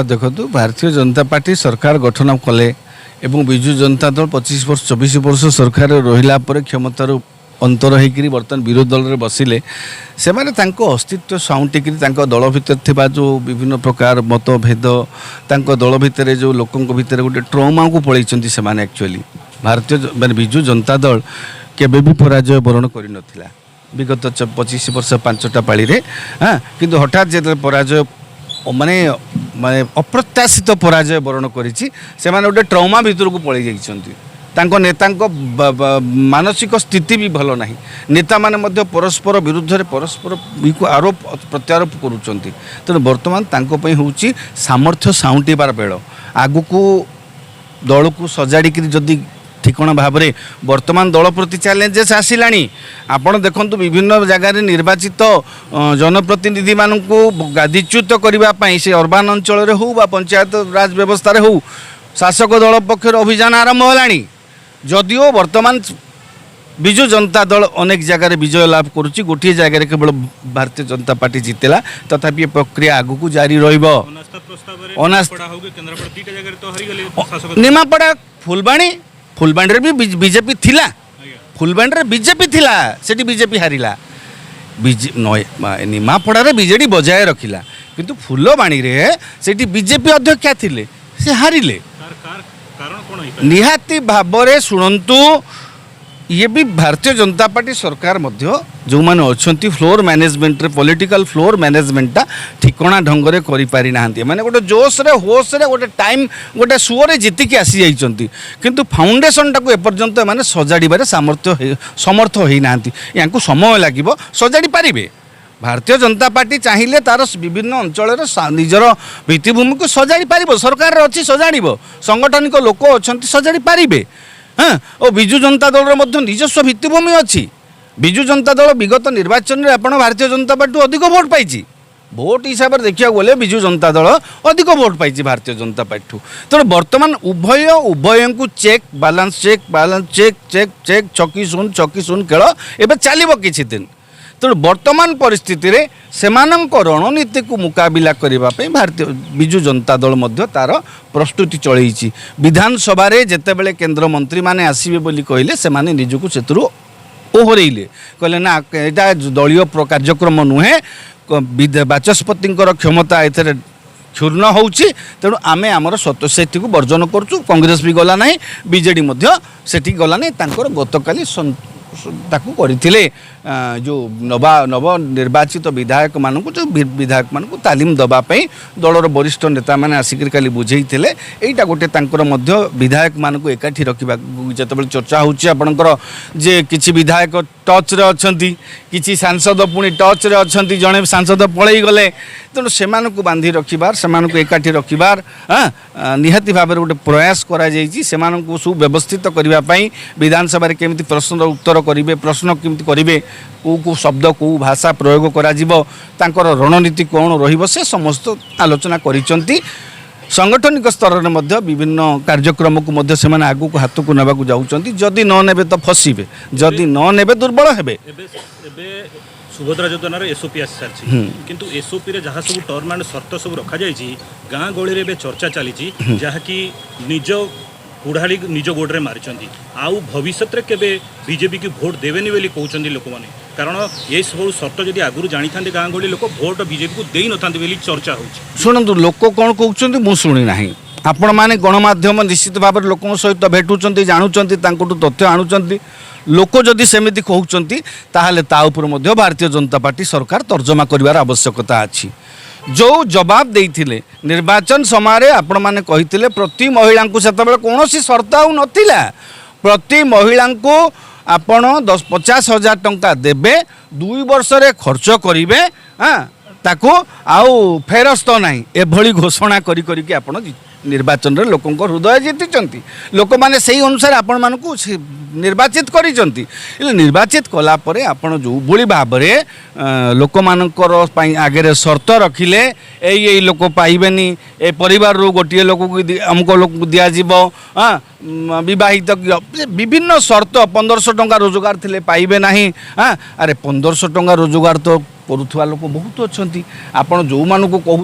देखो भारतीय जनता पार्टी सरकार गठन कले एवं विजु जनता दल 25 वर्ष 24 वर्ष सरकार रहिला पर क्षमतार अंतर होकर बर्तमान विरोधी दल में बसिले से अस्तित्व साउंटिक दल भितर थिबा जो विभिन्न प्रकार मतभेद दल भितर जो लोकों भितर गोटे ट्रॉमा को पलैंती से एक्चुअली भारतीय माने विजु जनता दल केबे भी पराजय वरण कर नथिला विगत 25 वर्ष 5टा पाली रे हाँ किंतु हठात जो पराजय माने माने अप्रत्याशित पराजय वरण करिछि से माने गोटे ट्रॉमा भितर को पलै जाइछन्ति तांको नेतांको मानसिक स्थिति भी भल नहीं नेता माने मध्य परस्पर विरुद्ध रे परस्पर को आरोप प्रत्यारोप करूछन्ति तेणु वर्तमान तांको पई होउछि सामर्थ्य साउंटीबार बेल आगु को दल को सजाड़ी जदि ठिकणा भाव में वर्तमान दल प्रति चैलेंजेस आसिलानी आपण देखंतु विभिन्न जगह निर्वाचित जनप्रतिनिधि मानक गादीच्युत करने से अर्बान अंचल हो बा पंचायत राज व्यवस्था हो शासक दल पक्षर अभियान आरंभ होलानी जदिओ वर्तमान विजु जनता दल अनेक जगह विजय लाभ करुच्ची गोटे जगह केवल भारतीय जनता पार्टी जितेला तथापि ये प्रक्रिया आगु को जारी रहिबो निमापड़ा फुलबाणी रे भी बीजेपी थिला फुलबाणी रे बीजेपी थिला सेठी बीजेपी हारिला निमापड़ा रे बीजेडी बजाय रखिला किंतु फुलबाणी रे सेठी बीजेपी अध्यक्ष थिले से हारिले निहाती भाव रे शुणंतु ये भी भारतीय जनता पार्टी सरकार मध्य जो माने अच्छी फ्लोर मैनेजमेंट रे पॉलिटिकल फ्लोर मैनेजमेंटा ठिकणा ढंग से करि पारि नाहंती माने गोटे जोश रे होश रे गोटे टाइम गोटे सुअ रे जीतिकी आसी जाइछंती किंतु फाउंडेशन टाको एपर्यंत माने सजाड़िबारे समर्थ होई नाहंती यांकु समय लागिबो सजाड़ी पारिबे भारतीय जनता पार्टी चाहिए तार विभिन्न अंचल निजर भित्तिभूमि को सजाड़ी पारिबो सरकार अच्छी सजाड़िबो संगठनिक लोक अछंती सजाड़ी पारिबे हाँ और विजु जनता दल निजस्व भित्तिभूमि अच्छी विजु जनता दल विगत निर्वाचन में आप भारतीय जनता पार्टी अधिक भोट पाई भोट हिसाब से देखा गले विजु जनता दल अधिक भोट पाई भारतीय जनता पार्टी तेणु बर्तमान उभय को check balance check check check छकी शून खेल एवं चलो किछि दिन तेणु वर्तमान परिस्थिति रे सेमानंक रणनीति को मुकाबिला करने भारतीय विजु जनता दल मध्य तार प्रस्तुति चलैछि विधानसभा रे जेतेबेले केंद्र मंत्री माने आसीबे बोली कहले से माने निजको सेतुरु ओहरैले कहले ना एटा दलीय कार्यक्रम नुहे बाचस्पति क्षमता एथरे क्षुर्ण होउछि तेणु आमे आमर सत्यसेठी को वर्जन करछु कांग्रेस भी गला नाही बीजेडी मध्य सेठी गला नाही तांकर गतकाली ताकू करथिले जो नव निर्वाचित विधायक मानक जो विधायक मानक तालीम दबा पई दलर वरिष्ठ नेता माने आसिक काली बुझेइथिले एटा गोटे तांकर मध्य विधायक मानक एकाठी रखिबा जेतेबेले चर्चा होउछि आपनकर जे किछि विधायक टच रे अछंती किछि सांसद पुनी टच रे अछंती जणे सांसद पळै गले तेणु सेमानक बांधी रखिबार सेमानक एकाठी रखिबार निहाती भाव में गोटे प्रयास करा जाइछि सेमानक सुव्यवस्थित करबा पई विधानसभा रे केमिति प्रश्न उत्तर करिवे प्रश्न केमिति करिवे को शब्द को भाषा प्रयोग करा जिवो तांकर रणनीति कौन रहिबो से समस्त आलोचना करिसंती संगठनिक स्तर में मध्य विभिन्न कार्यक्रम को मध्य से आगू को हाथ को नेबा को जाउचंती जदि न नेबे तो फसिबे जदि न नेबे दुर्बल हेबे सुभद्रा योजनार एसओपी आसी सारी किंतु एसओपी रे जहाँ सब टर्म एंड शर्त सब रखा जाइए गाँ गहली में चर्चा चली जहाँकि निज कुढ़ाड़ी निज गोड़े मारी आउ भविष्य में केवे बीजेपी की भोट देवेनि बोली कहते लोक मैंने कारण ये सब शर्त जब आगुरी जानी था गाँ गहली लोक भोट बीजेपी को दे न था चर्चा हो शुणु लोक कौन कहते मुझे शुणी ना आपण मैंने गणमाध्यम निश्चित भाव में लोक सहित भेटुंट जानूँ तथ्य आणुंट लोक जदि सेमिति कहते ताहले ता उपर मध्य भारतीय जनता पार्टी सरकार तर्जमा करिवार आवश्यकता अछि जो जवाब देइथिले निर्वाचन समय आपण माने कहिथिले प्रति महिला को सेतबेले कोनोसी शर्त आउ नथिला प्रति महिला को आपण 50,000 टंका देबे 2 वर्ष रे खर्च करिवे हां ताको आउ फेरस्त नाही एभली घोषणा करी करी कि आपण निर्वाचन रे लोकंक हृदय जीति लोक मैंने से अनुसार आपण मान को निर्वाचित करिसंती निर्वाचित कला परे आपण जो भली भाव में लोक मानकर आगे शर्त रखिले यही लोक पाइबेनी ए परिवार रो गोटे लोक अमुक लोक दिज्व हाँ बहित विभिन्न शर्त 1500 टंका रोजगार थिले पाइबे नाही हाँ अरे 1500 टंका रोजगार तो କରୁଥିବା ଲୋକ ବହୁତ ଅଛନ୍ତି ଆପଣ ଯେଉଁମାନଙ୍କୁ କହୁ